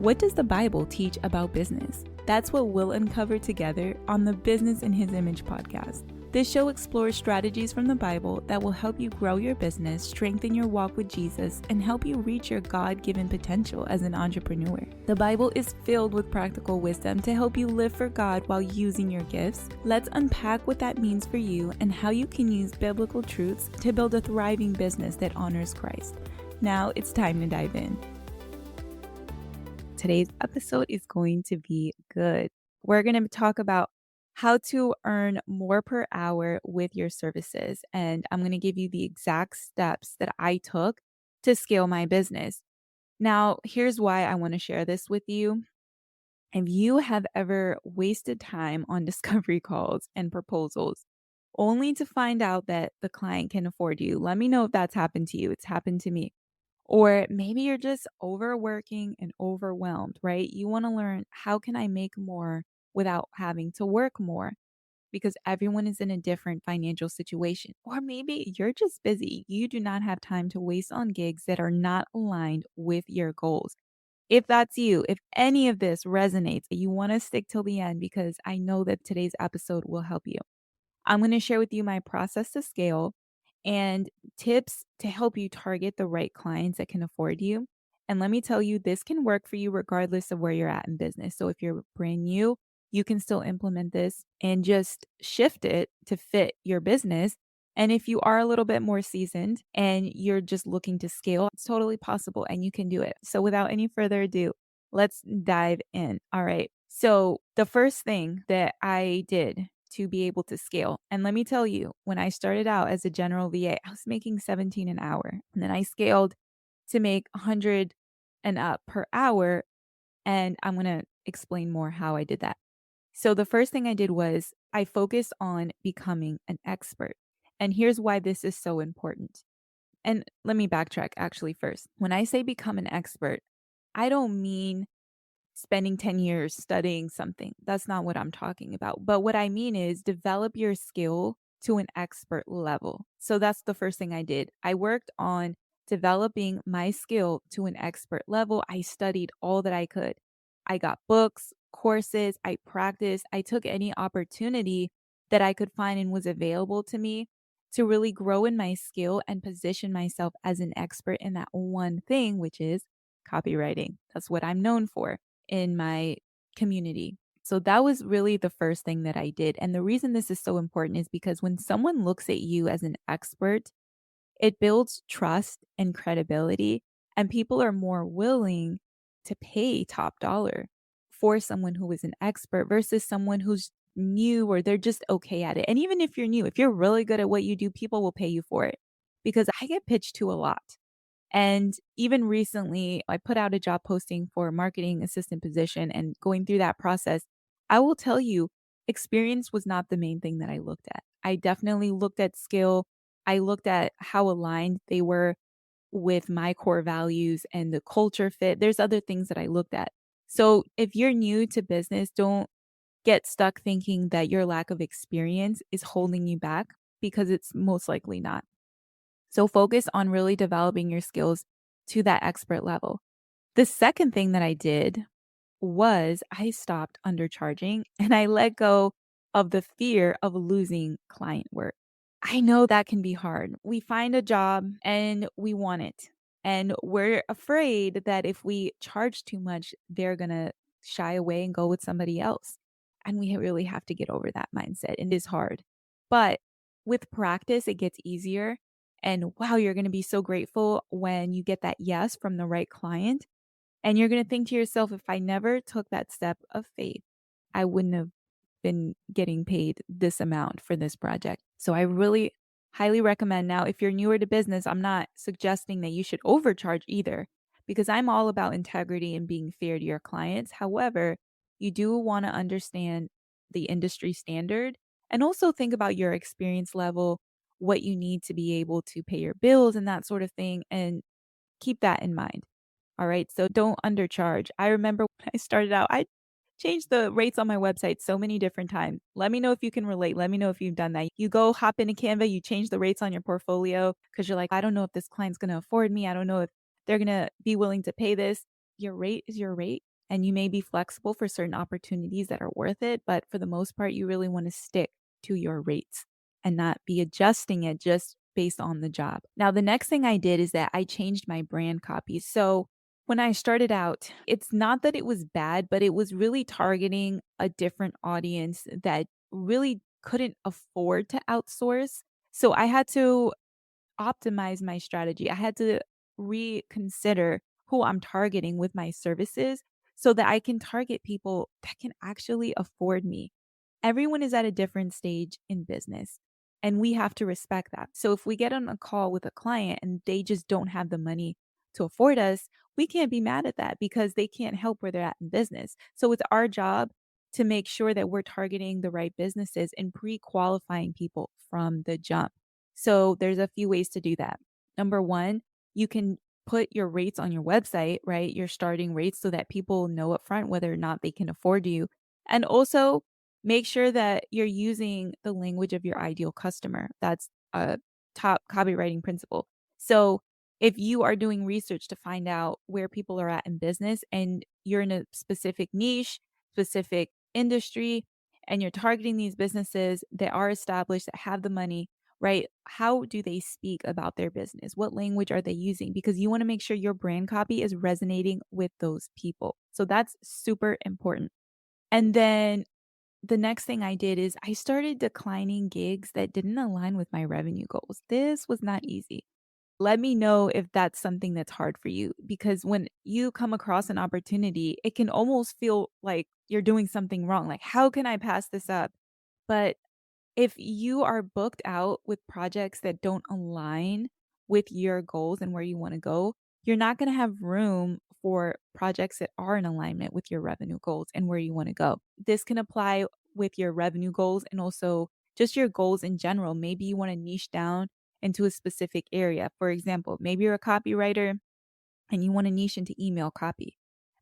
What does the Bible teach about business? That's what we'll uncover together on the Business in His Image podcast. This show explores strategies from the Bible that will help you grow your business, strengthen your walk with Jesus, and help you reach your God-given potential as an entrepreneur. The Bible is filled with practical wisdom to help you live for God while using your gifts. Let's unpack what that means for you and how you can use biblical truths to build a thriving business that honors Christ. Now it's time to dive in. Today's episode is going to be good. We're going to talk about how to earn more per hour with your services. And I'm going to give you the exact steps that I took to scale my business. Now, here's why I want to share this with you. If you have ever wasted time on discovery calls and proposals only to find out that the client can afford you, let me know if that's happened to you. It's happened to me. Or maybe you're just overworking and overwhelmed, right? You want to learn, how can I make more without having to work more? Because everyone is in a different financial situation. Or maybe you're just busy. You do not have time to waste on gigs that are not aligned with your goals. If that's you, if any of this resonates, you want to stick till the end because I know that today's episode will help you. I'm going to share with you my process to scale and tips to help you target the right clients that can afford you. And let me tell you, this can work for you regardless of where you're at in business. So if you're brand new, you can still implement this and just shift it to fit your business. And if you are a little bit more seasoned and you're just looking to scale, it's totally possible and you can do it. So without any further ado, let's dive in. All right. So the first thing that I did to be able to scale. And let me tell you, when I started out as a general VA, I was making 17 an hour. And then I scaled to make 100 and up per hour. And I'm going to explain more how I did that. So the first thing I did was I focused on becoming an expert. And here's why this is so important. And let me backtrack actually first. When I say become an expert, I don't mean spending 10 years studying something. That's not what I'm talking about. But what I mean is develop your skill to an expert level. So that's the first thing I did. I worked on developing my skill to an expert level. I studied all that I could. I got books, courses, I practiced. I took any opportunity that I could find and was available to me to really grow in my skill and position myself as an expert in that one thing, which is copywriting. That's what I'm known for in my community. So that was really the first thing that I did. And the reason this is so important is because when someone looks at you as an expert, it builds trust and credibility, and people are more willing to pay top dollar for someone who is an expert versus someone who's new or they're just okay at it. And even if you're new, if you're really good at what you do, people will pay you for it because I get pitched to a lot. And even recently, I put out a job posting for a marketing assistant position, and going through that process, I will tell you, experience was not the main thing that I looked at. I definitely looked at skill. I looked at how aligned they were with my core values and the culture fit. There's other things that I looked at. So if you're new to business, don't get stuck thinking that your lack of experience is holding you back, because it's most likely not. So focus on really developing your skills to that expert level. The second thing that I did was I stopped undercharging and I let go of the fear of losing client work. I know that can be hard. We find a job and we want it. And we're afraid that if we charge too much, they're going to shy away and go with somebody else. And we really have to get over that mindset. And it is hard. But with practice, it gets easier. And wow, you're going to be so grateful when you get that yes from the right client. And you're going to think to yourself, if I never took that step of faith, I wouldn't have been getting paid this amount for this project. So I really highly recommend. Now, if you're newer to business, I'm not suggesting that you should overcharge either, because I'm all about integrity and being fair to your clients. However, you do want to understand the industry standard and also think about your experience level, what you need to be able to pay your bills and that sort of thing, and keep that in mind. All right. So don't undercharge. I remember when I started out, I changed the rates on my website so many different times. Let me know if you can relate. Let me know if you've done that. You go hop into Canva, you change the rates on your portfolio because you're like, I don't know if this client's going to afford me. I don't know if they're going to be willing to pay this. Your rate is your rate. And you may be flexible for certain opportunities that are worth it, but for the most part, you really want to stick to your rates and not be adjusting it just based on the job. Now, the next thing I did is that I changed my brand copy. So when I started out, it's not that it was bad, but it was really targeting a different audience that really couldn't afford to outsource. So I had to optimize my strategy. I had to reconsider who I'm targeting with my services so that I can target people that can actually afford me. Everyone is at a different stage in business, and we have to respect that. So if we get on a call with a client and they just don't have the money to afford us, we can't be mad at that because they can't help where they're at in business. So it's our job to make sure that we're targeting the right businesses and pre-qualifying people from the jump. So there's a few ways to do that. Number one, you can put your rates on your website, right? Your starting rates so that people know upfront whether or not they can afford you. And also make sure that you're using the language of your ideal customer. That's a top copywriting principle. So if you are doing research to find out where people are at in business and you're in a specific niche, specific industry, and you're targeting these businesses that are established, that have the money, right? How do they speak about their business? What language are they using? Because you want to make sure your brand copy is resonating with those people. So that's super important. And then the next thing I did is I started declining gigs that didn't align with my revenue goals. This was not easy. Let me know if that's something that's hard for you because when you come across an opportunity, it can almost feel like you're doing something wrong. Like, how can I pass this up? But if you are booked out with projects that don't align with your goals and where you want to go, you're not going to have room for projects that are in alignment with your revenue goals and where you want to go. This can apply with your revenue goals and also just your goals in general. Maybe you want to niche down into a specific area. For example, maybe you're a copywriter and you want to niche into email copy,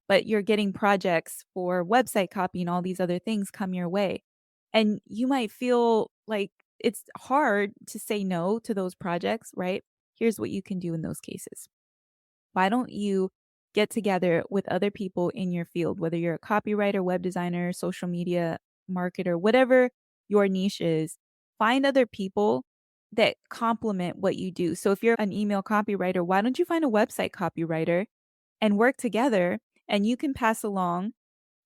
but you're getting projects for website copy and all these other things come your way. And you might feel like it's hard to say no to those projects, right? Here's what you can do in those cases. Why don't you get together with other people in your field, whether you're a copywriter, web designer, social media marketer, whatever your niche is, find other people that complement what you do. So if you're an email copywriter, why don't you find a website copywriter and work together and you can pass along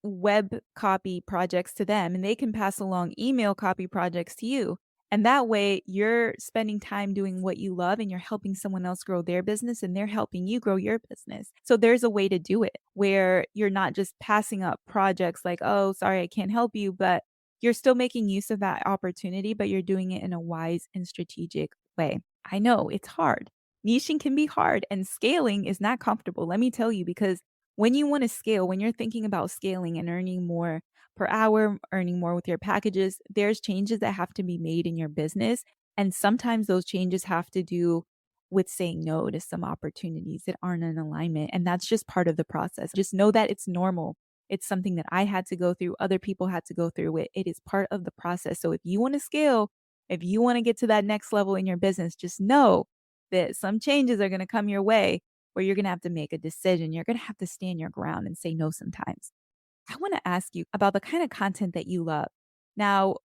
web copy projects to them and they can pass along email copy projects to you. And that way you're spending time doing what you love and you're helping someone else grow their business and they're helping you grow your business. So there's a way to do it where you're not just passing up projects like, oh, sorry, I can't help you, but you're still making use of that opportunity, but you're doing it in a wise and strategic way. I know it's hard. Niching can be hard and scaling is not comfortable. Let me tell you, because when you want to scale, when you're thinking about scaling and earning more per hour, earning more with your packages, there's changes that have to be made in your business. And sometimes those changes have to do with saying no to some opportunities that aren't in alignment. And that's just part of the process. Just know that it's normal. It's something that I had to go through, other people had to go through it. It is part of the process. So if you want to scale, if you want to get to that next level in your business, just know that some changes are going to come your way where you're going to have to make a decision. You're going to have to stand your ground and say no sometimes. I want to ask you about the kind of content that you love. Now,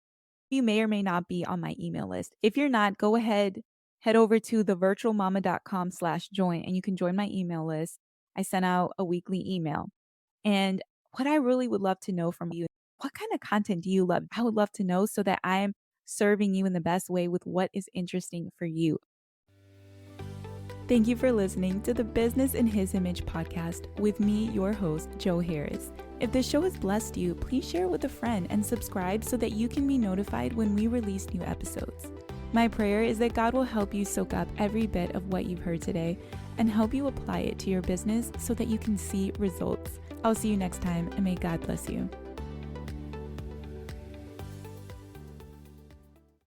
you may or may not be on my email list. If you're not, go ahead, head over to thevirtualmama.com/join and you can join my email list. I send out a weekly email. And what I really would love to know from you, what kind of content do you love? I would love to know so that I'm serving you in the best way with what is interesting for you. Thank you for listening to the Business in His Image podcast with me, your host, Joe Harris. If this show has blessed you, please share it with a friend and subscribe so that you can be notified when we release new episodes. My prayer is that God will help you soak up every bit of what you've heard today and help you apply it to your business so that you can see results. I'll see you next time, and may God bless you.